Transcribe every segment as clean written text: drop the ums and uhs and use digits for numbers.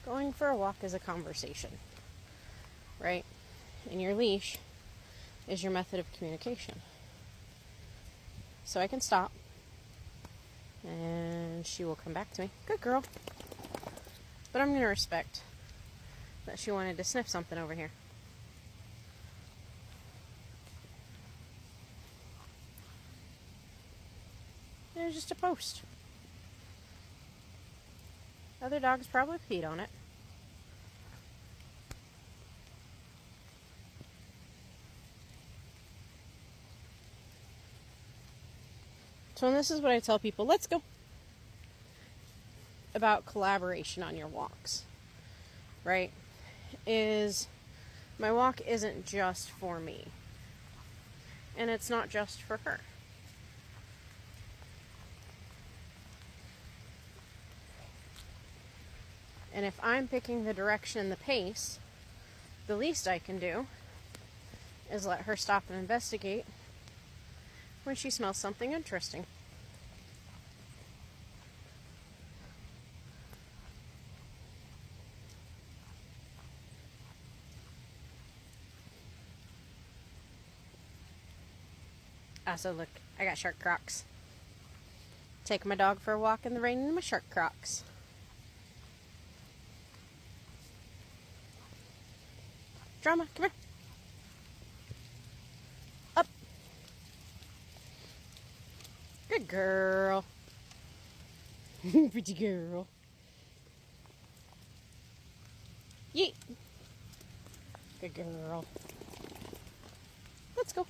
Going for a walk is a conversation, right? And your leash is your method of communication. So I can stop, and she will come back to me. Good girl. But I'm going to respect that she wanted to sniff something over here. It was just a post. Other dogs probably peed on it. So this is what I tell people, let's go, about collaboration on your walks, right? Is my walk isn't just for me. And it's not just for her. And if I'm picking the direction and the pace, the least I can do is let her stop and investigate when she smells something interesting. Also, look, I got shark Crocs. Take my dog for a walk in the rain in my shark Crocs. Drama, come here. Up. Good girl. Pretty girl. Yeet. Good girl. Let's go.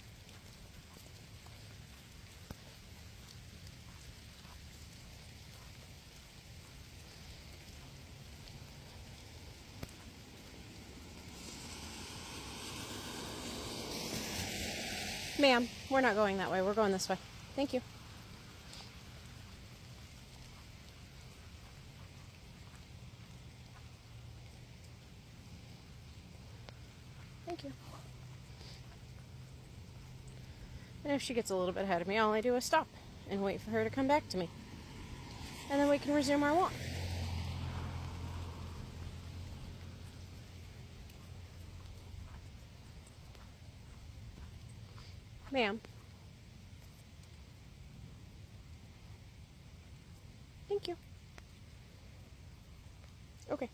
Ma'am, we're not going that way. We're going this way. Thank you. Thank you. And if she gets a little bit ahead of me, all I do is stop and wait for her to come back to me. And then we can resume our walk. Ma'am. Thank you. Okay.